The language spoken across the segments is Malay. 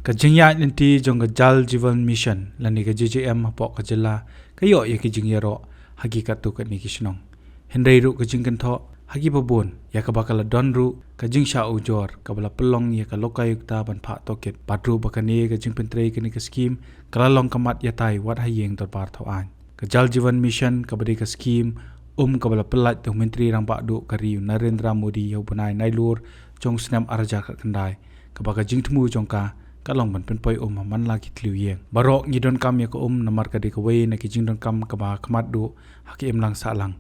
Kajingya nanti jong Jal Jivan Mission lani ka JJM hapok ka jela kayo ya kijing yaro hakikat tu kat ni kisnong. Hendai ru kajing kentho hagi babon ya ka bakal don ru kajing sha ujor ka bala pelong ya ka lokayukta ban pha toket patru bakane kajing pentrei kini ka skim kalalong kamat ya tai wat hayeng tor par thawan. Ka Jal Jivan Mission ka bade ka skim ka bala pelat tu menteri rang pak du kari Narendra Modi ya bunai nailur jong snam arja ka kendai ka baka jing temu jong ka kalong ban penpoi man lagi tliu yeng barok ngi don kam ya ko namar ka de ka wei na ki jing don kam ka ba khamat du haki lang sa lang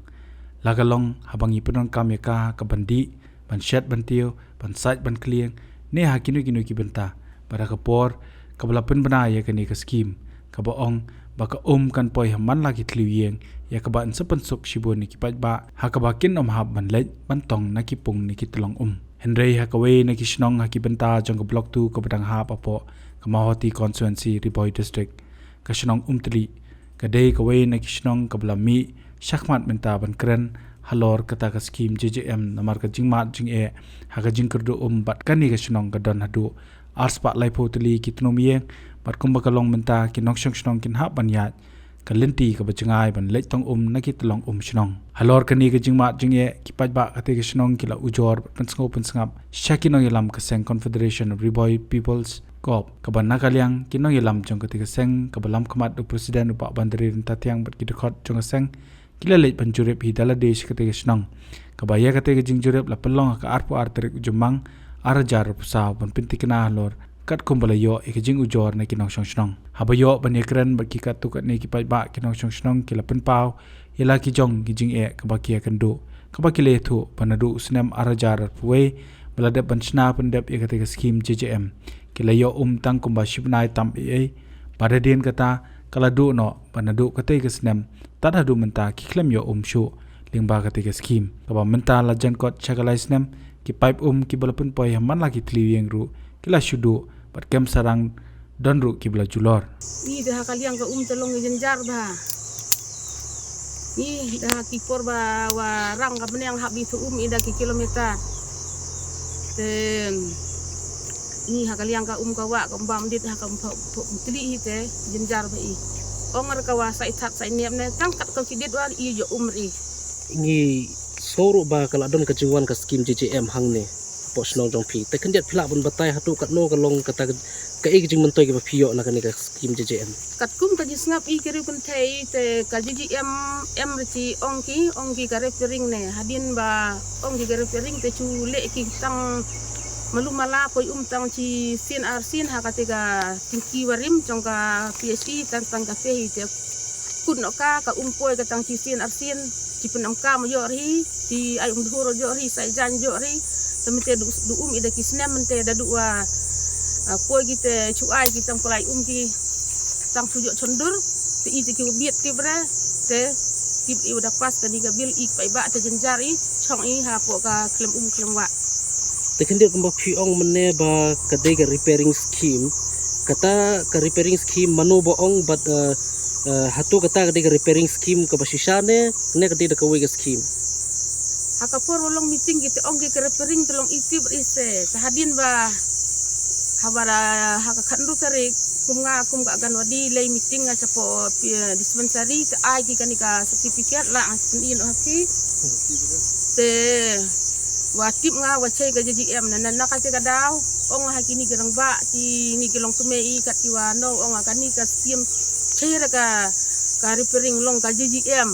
lagalong habangi pedon kam ya ka bandi ban shet ban tio ban site ban klieng ne hakinu kinu ki benta bara ka por ka bala pen bana ya ka ni ka skim ka ba ong baka kan poi man lagi tliu yeng ya ka ba an sapan sok shibon ni ki pa ba ha ka ba kin hab ban lej ban tong na ki pung ni ki tlong Henry Hakaway na kisnong hakibenta jong blok 2 ka badang hap apo Kamahoti Constituency Riboy District kasnong umtli kadai kaway na kisnong kablami shakmat menta ban kren halor kata ka skim JJM namar ka jingmat jing haka jing kerdu bat kani kasnong kadon hadu arspa laipo tli kitnomiye bat kumbakalong menta kinok snong kin hap ban yat kalinti ka bajangai ban lech tong nakit long snong halor kani ka jingmat jing kipat ba kate ka snong kila ujor pensngap shakinong yalam ka seng Confederation of Riboy Peoples Corp ka ban nakaliang kinong yalam jong kate ka seng ka balam khamat du president upa bandari renta tiang bat kidkhot jong seng kila lech ban jurep hi dala desh kate ka snong ka baya kate ka jing jurep la pelong ka arpo arterik jumang arajar pusa ban pintikna halor kat kumbala yo ikajing ujor na kinong snong habayo banyakran bakikat tu kat ne kipai ba kinong snong kila penpau yala ki jong gijing kabakia kendo kabakile thu panadu snam arajar puwe baladap bansna pendap ikate skim JJM kila yo tang kumba shibnai tam pada din kata kala du no panadu kate snam tadadu menta kiklem yo shu lingba kate skim kaba menta lajan kot chakalai snam ki pipe ki balapun poi man lagi tliweng ru kila shudu pat kem sarang don ru kibla julor ni dah kaliang ka telong jenjar ba ni dah kipor ba wa rang ka benang habi tu ida ki kilometer ten ni kaliang ka ka wa ka bam dit ha ka tli hite jenjar ba ongar ka wa sai that sai niam ne tangkat ka kidit wa jo ri ngi soru ba kala don ka jingwan ka skim JJM hang ne po snong jong phi te kandiat phila bun batai hatu kat no kalong kata ka jing mentoi ke phio na ka skim JJM kat kum ka jisngap keri kun thei te ka JJM rci ongki ka repering ne hadin ba ongki ka repering te chu le ki tang malumala poi tang ci sin arsin ha ka te ka tingki warim jong ka PhD tang ka fe te kun no ka poi ka tang ci sin arsin ci penam ka mo yo ri di ai dhuro yo ri sai jan yo ri temete du ida kisnem mente da dua poi kita cuai kita pelai ki tang fujo condur te ite ki biet ki bre te ki udah pas kan diga bil ik pai ba te jenjari chong ha po ka klem wa te kandiat kumba phiong mene ba kadai ka repairing scheme kata ka repairing scheme mano ba but hatu kata kadai ka repairing scheme ka basisane ne kadai da ka wei ka scheme hakapor long meeting kita ongki ke repairing tolong itib ise tahadin ba habara haka kandu tarik kum ga gan wadi lay meeting nga sapo dispensary te ai ki kanika certificate la pendin oki te watip nga wachai ga JJM nan nakase ga daw ong hakini gerang ba ki ni kilong tumei kat kiwano ong kanika skim chaira ka repairing long ka JJM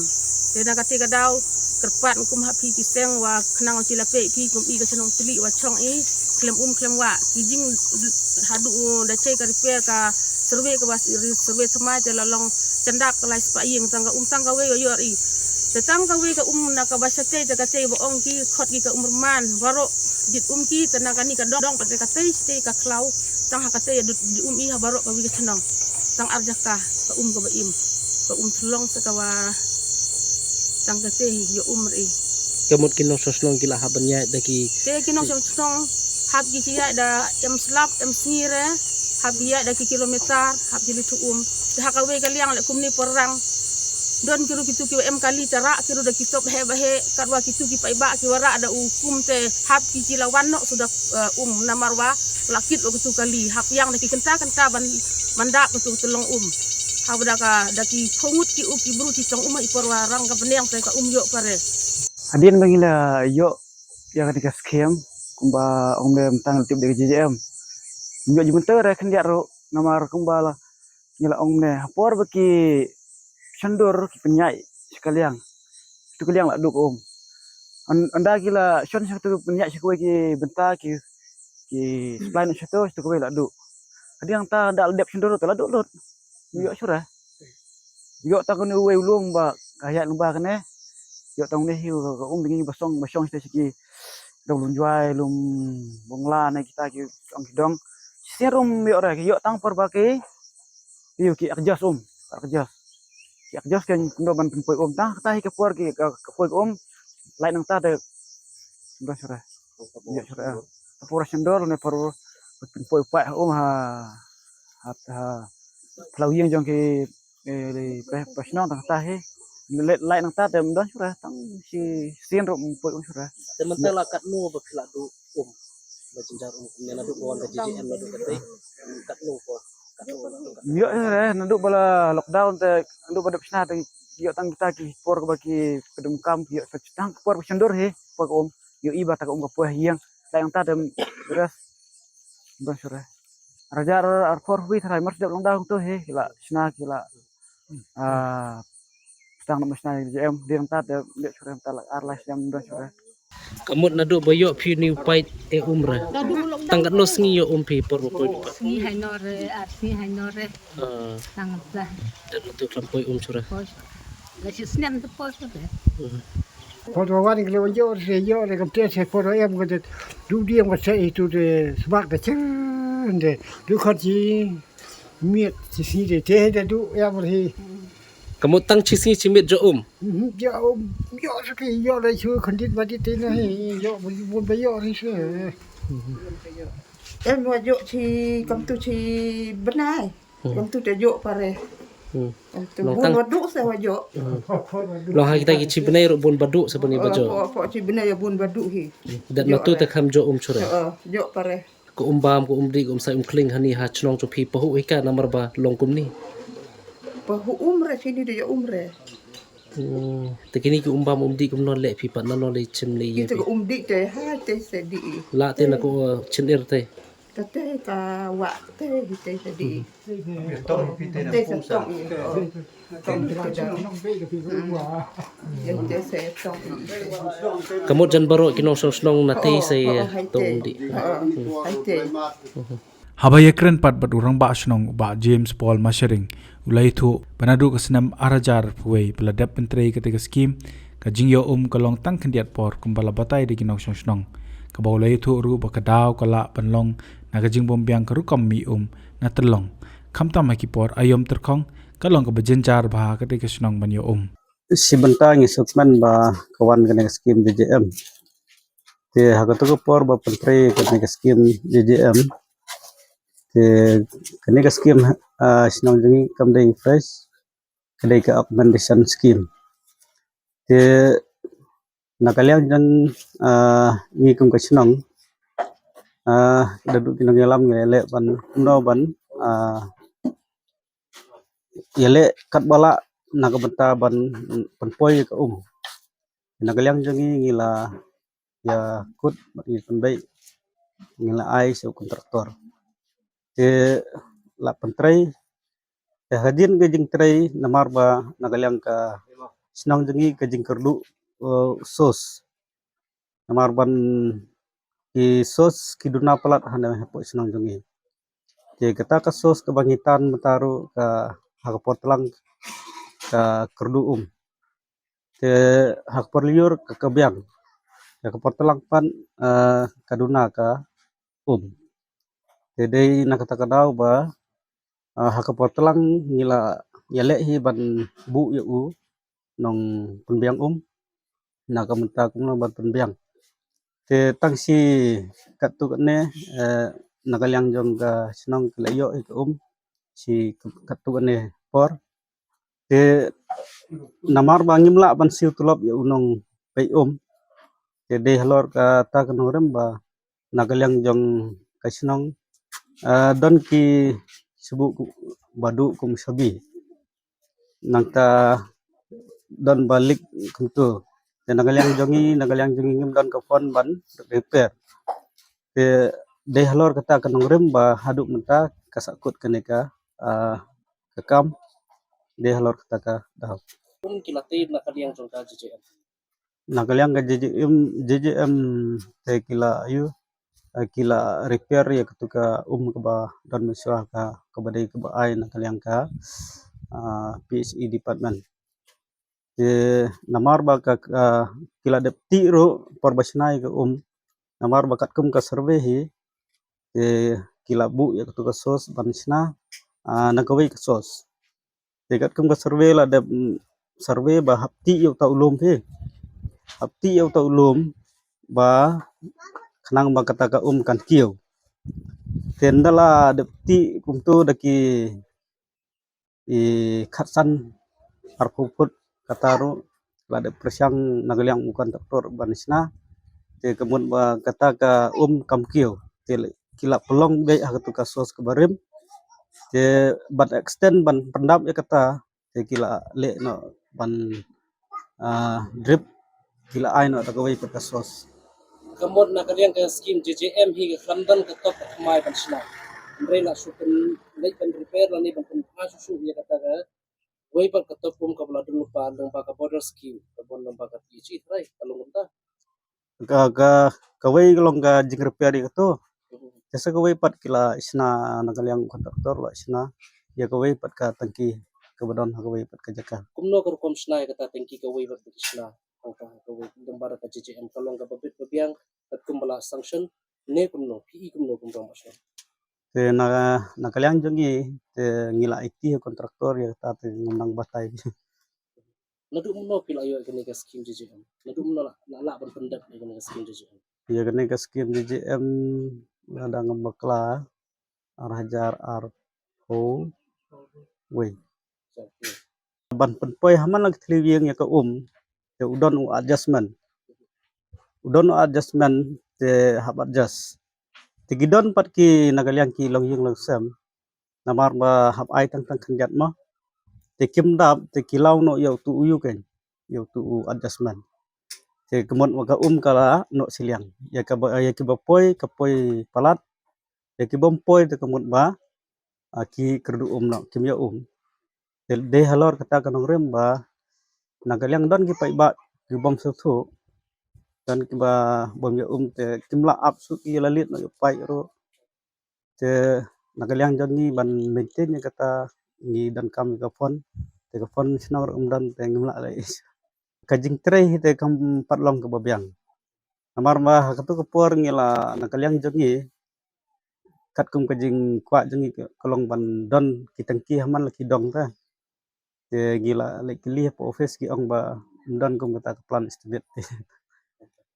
te nakate ga daw kerpat kum hapi tiseng wa kenang cila pe pi kum i ka senong tili wa chong klem wa kijing hadu da cai ka repair ka survey ka bas survey thama te lalong cendak ka lais pa yeng tangga we yo ri te tangga we ka na ka basate te ka te bo ong ki khot ki ka umrman baro dit ki tenaga ni ka dong pa te ka te ka klau tang ha ka te di i ha baro ka wi ka senong tang arjaka ka ka ba im ka thlong sa ka wa tang kate yo ri kamot kinong sosnong kila habanya daki te kinong sosnong hab gi sia da slap snire hab ya da kilometer hab jili tu te hakawe kaliang le kumni perang don kiru kitu ki em kali tara kiru da kitop he karwa kitu ki paiba ki wara ada hukum te hap ki cilawan no sudah namarwa lakit lo kitu kali hap yang da ki kenta manda kitu telong habda ka da ki phongut ki ki bru ci tong ipor warang ka peneng ka yo pare Adian bangila yo yang ketika scam kumba ombe mtang tip dari JJM. Yo jumentar kan dia ro namar kumbala nyala omne por baki sandor ki penyai sekaliang. Itu kaliang lah duk Anda gila shon satu penyai sekue ki benta ki supply nak satu itu kue lah duk. Adi yang ta dak ledep sandor tu lah duk lot. Yo surah. Yo takun uwe ulung ba kayak lumba kene. Yo tong ni hiu ka dingin basong siki dong lunjuai lum bongla na kita ki dong serum yo ra yo tang por ba ki yo ki akjas akjas ki akjas kan ndo ban poi ta ta ki por ki poi lai nang ta de ndo sura yo sura por sendor ne por poi pa ha plau yang jong ki pasno ta he lai nang ta de ndo sura tang si sien ro poi sura Sementara kat nu ba filadu bacinjar kumnya nadu bawan ka JJM nadu katay kat nu po yo nanduk bala lockdown te nanduk pada pisna te yo tang kita ki por ka baki kedum kam yo tang por sendor he por yo iba ta ka ka yang tang ta dem beras basura rajar ar por wi thai mar dak lockdown to he kila sna kila tang na masna JM dia ta de sura ta ar la jam basura kamut nadu bayo phi ni pait umra tangkat no sngi yo pi por po Sni hainore arti hainore sangat lah. dan untuk lampoi sura Lagi snem tu pos tu. Foto wani kalau yo le kam te foto em ko de du dia ma se itu de smak de chen de du khat ji miet si de te du em ri kamut tang chisi chimit jo yo saki yo le chu khandit ba di te na he yo bu ba yo ri se em mua dụ thì cầm tu thì bên này cầm tu để dụ pare tu buôn vật đủ sao mà dụ lo ha kita ki chibnai ro bon badu sabani bajo po thì bên này buôn vật đủ hi dan matu ta kham jo sura dụ pare ko bam ko umdi ko sai kling hani ha chnong cho phi pahu ika namar ba longkum ni po umre sini dia umre tekini ki bam umdi ko non le phi pa non le chim le ye kita umdi te hai te se di la te na ko chinir te te ka wa te di te se di te se tong tong te se tong kamut jan baro kinong snong na te sai to umdi hai te Habayekren pat bat urang ba snong ba James Paul Mashering ulai thu panadu kasnam arajar puai peladap pentrei ketika skim ka jingyo kalong tang kendiat por kumbala batai de kinong snong ka baulai thu ru ba kadaw kala panlong na ka jing bombyang ka rukam mi na telong khamta makipor ayom terkhong kalong ka bajenjar ba ketika snong banyo si bentang isukman ba kawan kena skim JJM te hagatu ko por ba pentre kena skim JJM te kena skim sinong jengi kam dai fresh kedai ke accommodation scheme te nakaliang jang ni kum ka sinong dadu kinong yalam ngele ban no ban yele kat bala nakabenta ban penpoi ka nakaliang jangi ngila ya kut bagi pendai ngila ai se kontraktor te la pentrai te hadin ke jing trai namar ba nakaliang ka senang jangi ke jing kerdu sos namar ban ki sos ki duna palat hana hapo senang jangi te kata ka sos kebangitan mataru ka hakapot lang ka kerdu te hakapor liur ke kebiang hakapor telang pan kaduna ka jadi nak kata kadau ba hakapor telang ngila yale hi ban bu yu nong penbiang nak kamenta kumna ban penbiang te tangsi katu ne nakaliang jong ka senong kelayo ik si katu ne por te namar bangim la ban siu tulop ya unong pay te de halor ka ta kanorem ba nagalyang jong kasinong don ki subu badu kum sabi nangta don balik kuntu te nagalyang jongi ngim don ka phone ban repair te de halor kata kanorem ba haduk menta kasakut kaneka kakam de halor kata ka dahau pun kilatid na kaliang jong ka JJM. nagalyang ka JJM te kila ayu kila repair ya ketuka ke ba don meswa ka badai ke ba ai nagalyang ka PSE department te namar ba ka kila depti ro porbasnai ke namar bakat kum ka survey hi te kila bu ya ketuka sos banisna nagawai ke sos te kat kum ka survey la de survey ba hapti ya ta ulum he hapti ya ta ulum ba kanang ba kata ka kan kieu tendala depti kumtu daki khatsan arpuput kataru la de presyang nagalyang bukan doktor banisna te kemun ba kata ka kam kieu te kila pelong be hatu ka sos ke barim te ban extend ban pendap ya kata te kila le no ban drip kila ai no tagawai ka sos Kamot na kaliang ka scheme JJM hi ka khamdan ka top mai bansna andre la supen lei ban repair la ni ban susu ya kata ka wai par ka top ka bla dun pa dang pa ka border scheme ka bon dang pa ka PG trai kalong ta kawai long ka jing repair itu jasa kawai pat kila isna nagalyang kontraktor la isna ya kawai pat ka tangki kebadon kawai pat ka jaka kumno ka kom sna ya kata tengki ka wai bar kisna angka ka wai dang bar ka JJM kalong ka babit babiang kat kumbala sanction ne kumno PE kumno kumbang masna te nagalyang jongi te ngila IT kontraktor ya ta te ngundang batai nadu umno pila ayo kene ka scheme JJM nadu umno la ban pendak kene ka scheme JJM ya kene ka scheme JJM ada ngembakla arhajar arho we ban penpoi haman lagi tliwieng ya ka te udon adjustment te hab adjust te gidon pat ki nagalyang ki longyeng longsem namar ba hab ai tang khanjat ma te kim dap te kilau no yau tu uyu ken yau tu adjustment te kemon waga kala no siliang ya ki ba poi ka poi palat ya ki bom poi te kemon ba ki kerdu no kim ya te de halor kata kanong rem ba nagalyang don ki pai ba ki bom su dan ki ba bom ya te kimla ap su ki lalit no pai ro te nagalyang jon ni ban maintain ya kata ni dan kam ka phone te ka phone sinor dan te ngimla lai kajing trei te kam patlong ke babyang amar ma hakatu ke por ngila nagalyang jon ni kat kum kajing kwa jongi kolong ban don kitangki haman laki dong ta te gila laki li po office ki ong ba don kum kata plan estimate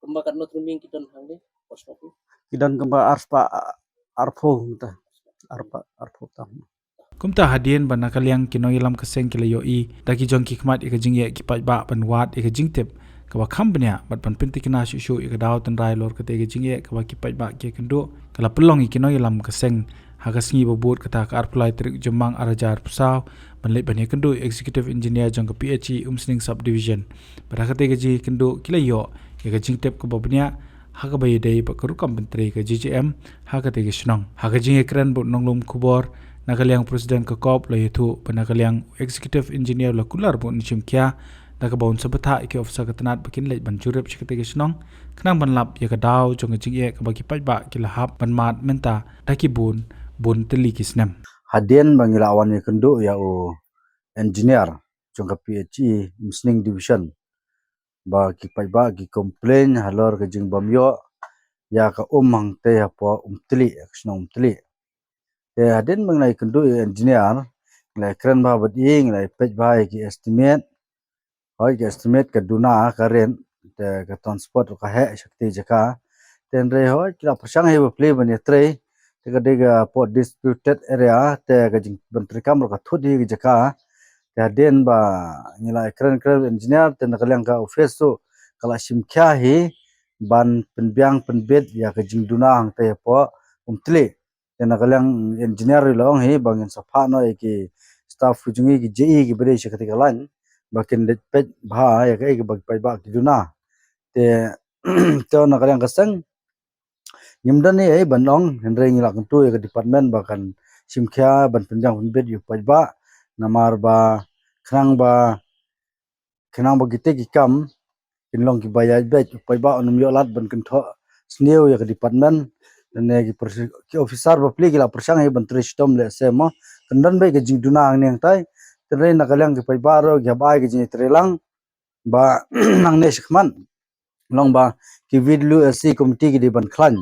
kumbakat no truming kidon hangde posmopi kidan kum ba arpo ta arpo ta Kumta hadien ban nakalyang kinoilam kaseng kila yoi daki jong ki khmat ika jingye ki pat ba ban wat ika jingtep ka ba khambnya bat ban pinti kina shu ika daw tan rai lor kate ika jingye ka ba ki pat ba ki kendo kala pelong kinoilam kaseng haga sngi bobot kata ka arpulai trik jemang arajar pusaw ban le ban kendo executive engineer jong ka PHE umsning subdivision pada kate ika ji kendo kila yo ika jingtep ka babnya haga bayi dai ba karukam pentri ka JJM haga te ika snong haga jingye kran bot nonglum kubor nakalyang presiden ke kop la yaitu penakalyang executive engineer la kular bu nichim kya daga baun sabata ke officer katanat bakin lej ban jurep chikate ke snong knang ban lap ya ka daw jong jing ye ka bagi pai ba kila hap ban mat menta daki bun teli kisnem hadien bangila awan ye kendo ya o engineer jong ka PHE musning division ba ki pai ba ki complain halor ke jing bamyo ya ka hang te ya po teli snong teli te hadin mengenai kendo engineer ngai keren ba bad ing ngai pej ba ki estimate hoi ki estimate ka duna karen te ka transport ka he shakti jaka ten re hoi kila persang he play ban tre te ka de ga po disputed area te ka jing ban trikam ka thudi jaka den ba ngila keren engineer ten kaliang ka office tu kala simkha hi ban penbiang penbet ya ke jingduna hang te po umtli ten kaliang engineer long hi bangin safa no ki staff jungi ki ji ki bere shi ketika lan bakin det pet bha ya ke bag pai ba ki duna te to na kaliang kasang yimdan ni ai banong hendreng ngila kentu ya ke department bahkan simkha ban penbiang penbet yu pai ba namar ba khnang ba gite ki kam kinlong ki bayaj bet pai ba onum yo lat ban kan tho sneu ya ke department ne ki officer ba pli gila persang he ban tristom le semo kandan be ke jingduna ang neng tai tre na kalang ki pai ba ro ya ba ke jing trelang ba nang ne shikman long ba ki vidlu asi committee ki di ban khlan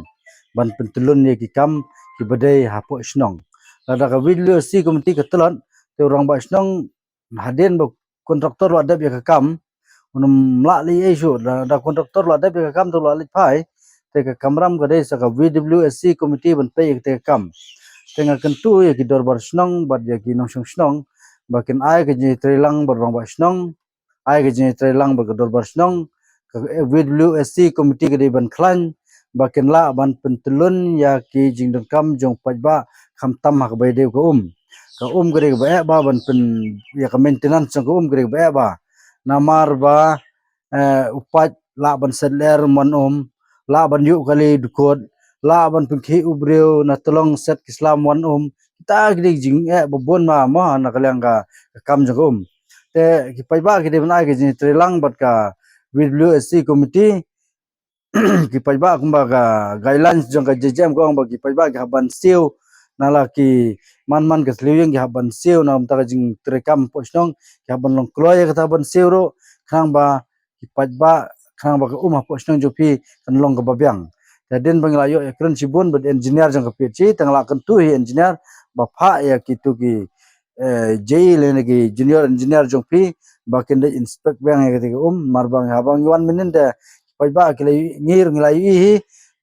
ban pentulun ye ki kam ki badai hapo snong ada ka vidlu asi committee ka telon te orang ba snong haden ba kontraktor wa dab ya ka kam unum la li isu da kontraktor la dab ya ka kam to la li pai te ka kamram ka dei sa ka VWSC committee ban pe te kam tenga kentu ya ki dorbar snong bad ya ki nong snong bakin ai ke ji trelang barang ba snong ai ke ji trelang ba dorbar snong ka VWSC committee ke dei ban khlan bakin la ban pentulun ya ki jingdon kam jong pajba kham tam hak bai deu ka gede ba ba ban pen ya ka maintenance ka gede ba namar ba upat la ban sedler mon la ban yu kali dukot la ban pengki ubreu na tolong set islam wan kita gede jing bobon ma na kalang ka kam jong te ki pai ba gede ban ai ke trelang bat ka WSC committee ki pai ba kumba ka guidelines jong ka JJM ko ba ki pai ba ka ban siu nala ki man ka sliwing ki ban siu na ta jing trekam posnong ki ban long kloy ka ban siu ro khang ba ki pai ba khang ba ka posnong jopi kan long ka babyang den bangla yo ekran sibun bad engineer jong ka pechi tangla kan tu hi engineer ba pha ya ki tu ki jei le ki junior engineer jong pi ba ken de inspect bang ya ki marbang habang 1 minute de pai ba ki ngir nglai hi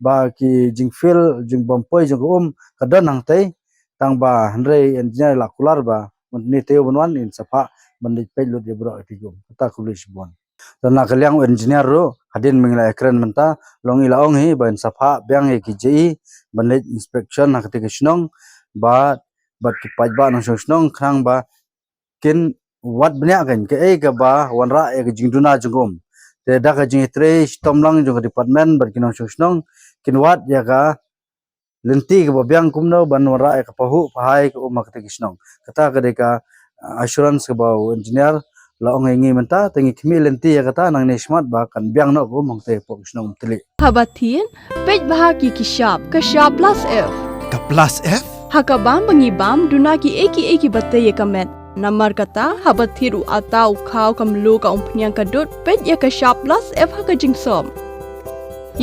ba ki jingfil jing bompoi jong kadon hang tai tang ba handre engineer la kular ba ni teu bonwan in safa bandit pe lut ye bro ti gum ta kulish bon dan kaliang engineer ro hadin mingla ekran menta longi laong hi ban safa byang e ki ji bandit inspection hakte ke snong ba bat ki pajba nang snong khang ba kin wat bnya kan ke ka ba wanra e jingduna jungum te da ka jing tre stomlang jong department bar kinong snong kin wat ya ka lenti ke byang kumno ban wanra e ka pahu phai ko makte ke snong kata ka de ka assurance ke ba engineer laong ngi menta tengi khmi lenti ya kata nang ne smart ba kan byang no ko mongte pok snong tli Habatin pej bahaki ki shop plus f Ka plus F hakabam bangi bam dunaki eki batte ye kamet namar kata habathiru atau khau kamlu ka umpnyang kadut pej ya ka shop plus f haka jingsom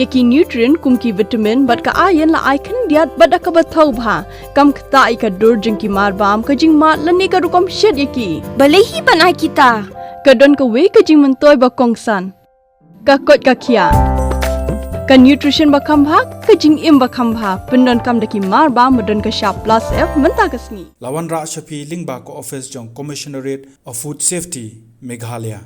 yaki nutrient kumki vitamin bat ka iron la icon diat bada ka bathau bha kam khta ai ka dur jingki mar bam ka jing mat lani ka rukom shed yaki balehi banai kita kadon ka we ka jing mentoy ba kongsan ka kot ka khia ka nutrition ba khambha ka jing im ba khambha pendon kam daki mar ba modon ka sharp plus f menta kasni Lawan Ra Shafi Lingba ko office jong Commissionerate of Food Safety Meghalaya